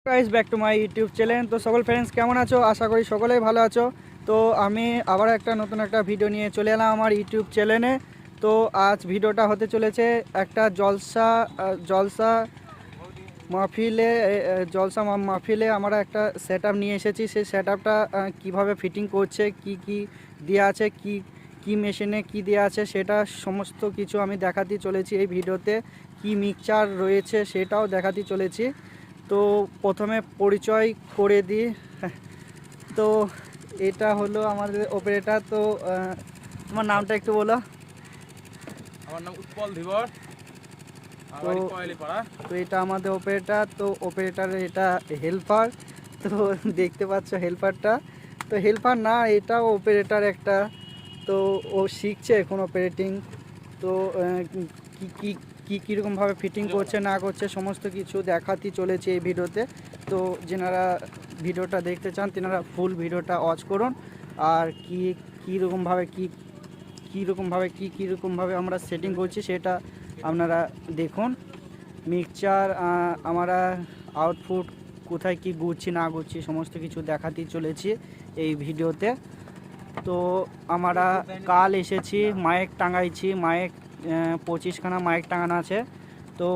Guys back to my YouTube channel. তো সকল friends কেমন আছো? আশা করি সকলেই ভালো আছো। তো আমি আবার নতুন একটা ভিডিও নিয়ে চলে এলাম আমার ইউটিউব চ্যানেলে। তো আজ ভিডিওটা হতে চলেছে একটা জলসা মাহফিলে আমরা একটা সেট আপ নিয়ে এসেছি। সেই সেট আপটা কীভাবে ফিটিং করছে, কি কি দেওয়া আছে, কি মেশিনে কি দেওয়া আছে, সেটা সমস্ত কিছু আমি দেখাতে চলেছি এই ভিডিওতে। কি মিক্সচার রয়েছে সেটাও দেখাতে চলেছি। তো প্রথমে পরিচয় করে দিই। তো এটা হলো আমাদের অপারেটর। তো তোমার নামটা একটু বলো। আমার নাম উৎপল ধীবর। তো তো এটা আমাদের অপারেটর। তো অপারেটরের এটা হেল্পার। তো দেখতে পাচ্ছ হেল্পারটা। তো হেল্পার না, এটা অপারেটর একটা। তো ও শিখছে এখন অপারেটিং। তো কি কি কী কীরকমভাবে ফিটিং করছে না করছে সমস্ত কিছু দেখাতে চলেছে এই ভিডিওতে। তো যেনারা ভিডিওটা দেখতে চান তেনারা ফুল ভিডিওটা ওয়াচ করুন। আর কীরকমভাবে কীরকমভাবে আমরা সেটিং করছি সেটা আপনারা দেখুন। মিক্সচার আমরা আউটপুট কোথায় কি গুছছি না গুছছি সমস্ত কিছু দেখাতেই চলেছি এই ভিডিওতে। তো আমরা কাল এসেছি, মাইক টাঙাইছি। মাইক 25খানা মাইক টাঙানো আছে। তো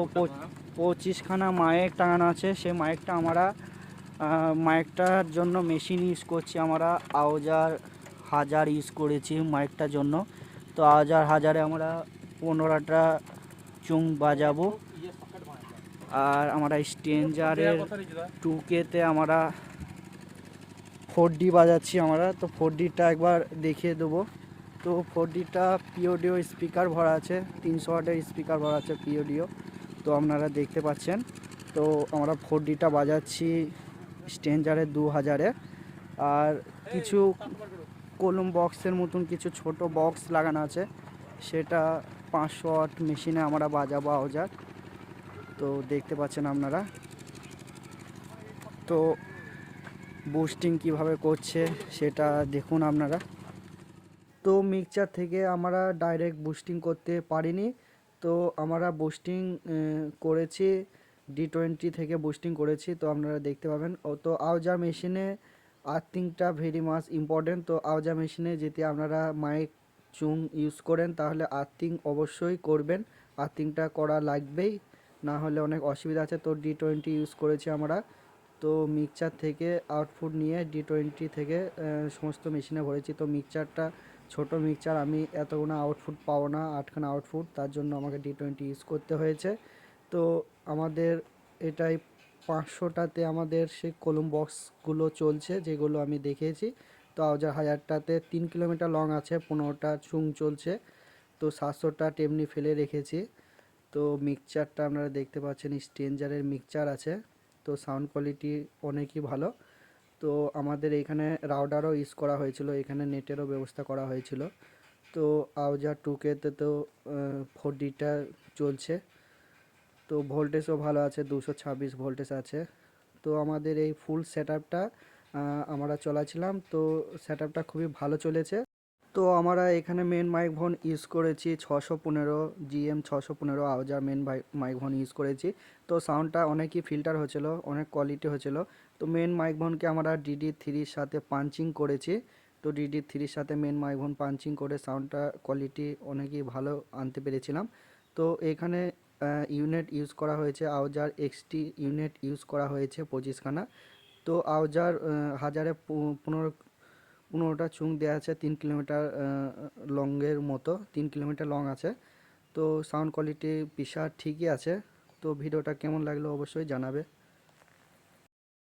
25খানা মাইক টাঙানো আছে। সেই মাইকটা আমরা মাইকটার জন্য মেশিন ইউজ করছি। আমরা আউজার হাজার ইউজ করেছি মাইকটার জন্য। তো আউজার হাজারে আমরা 15টা চুং বাজাবো। আর আমরা স্ট্রেঞ্জারের 2K-তে আমরা 4D বাজাচ্ছি আমরা। তো 4Dটা একবার দেখিয়ে দেবো। তো 4Dটা পিওডিও স্পিকার ভরা আছে, 300 ওয়াটের স্পিকার ভরা আছে পিওডিও। তো আপনারা দেখতে পাচ্ছেন। তো আমরা 4Dটা বাজাচ্ছি স্ট্রেঞ্জারের 2000-এ। আর কিছু কলম বক্সের মতন কিছু ছোট বক্স লাগানো আছে, সেটা 500 ওয়াট মেশিনে আমরা বাজাবো আউজার। তো দেখতে পাচ্ছেন আপনারা। তো বুস্টিং কিভাবে করছে সেটা দেখুন আপনারা। তো মিক্সচার থেকে আমরা ডাইরেক্ট বুস্টিং করতে পারিনি। তো আমরা বুস্টিং করেছি D20 থেকে বুস্টিং করেছি। তো আপনারা দেখতে পাবেন। তো আউজার মেশিনে আর্থিংটা ভেরি মাচ ইম্পর্টেন্ট। তো আউজার মেশিনে যদি আপনারা মাইক চুং ইউজ করেন তাহলে আর্থিং অবশ্যই করবেন। আর্থিংটা করা লাগবেই, না হলে অনেক অসুবিধা আছে। তো D20 ইউজ করেছি আমরা। তো মিক্সচার থেকে আউটপুট নিয়ে D20 থেকে সমস্ত মেশিনে ভরেছি। তো মিক্সচারটা ছোট মিক্সচার, আমি এতগুলো আউটপুট পাবো না, 8খানা আউটপুট, তার জন্য আমাকে D20 ইউজ করতে হয়েছে। তো আমাদের এটাই 500টাতে আমাদের সেই কলম বক্সগুলো চলছে যেগুলো আমি দেখেছি। তো আউজার হাজারটাতে 3 কিলোমিটার লং আছে, 15টা চুং চলছে। তো 700টা তেমনি ফেলে রেখেছি। তো মিক্সচারটা আপনারা দেখতে পাচ্ছেন স্ট্রেঞ্জারের মিক্সচার আছে। তো সাউন্ড কোয়ালিটি অনেকই ভালো। তো আমাদের এখানে রাউডারও ইউজ করা হয়েছিল, এখানে নেটেরও ব্যবস্থা করা হয়েছিল। তো আউজার 2K-তে তো 4Dটা চলছে। তো ভোল্টেজও ভালো আছে, 226 ভোল্টেজ আছে। তো আমাদের এই ফুল সেট আপটা আমরা চলাছিলাম। তো সেট আপটা খুবই ভালো চলেছে। তো আমরা এখানে মেন মাইক্রোফোন ইউজ করেছি 615 GM 615 আউজার মেন মাইক্রোফোন ইউজ করেছি। তো সাউন্ডটা অনেকই ফিল্টার হয়েছিল, অনেক কোয়ালিটি হয়েছিল। তো মেন মাইক্রোফোনকে আমরা DD3-র সাথে পাঞ্চিং করেছি। তো DD3-র সাথে মেন মাইক্রোফোন পাঞ্চিং করে সাউন্ডটা কোয়ালিটি অনেকই ভালো আনতে পেরেছিলাম। তো এখানে ইউনিট ইউজ করা হয়েছে আউজার XT ইউনিট ইউজ করা হয়েছে 25খানা। তো আউজার হাজারে 15টা চুং দেওয়া আছে, 3 কিলোমিটার লংয়ের মতো, 3 কিলোমিটার লং আছে। তো সাউন্ড কোয়ালিটি বিশাল ঠিকই আছে। তো ভিডিওটা কেমন লাগলো অবশ্যই জানাবে।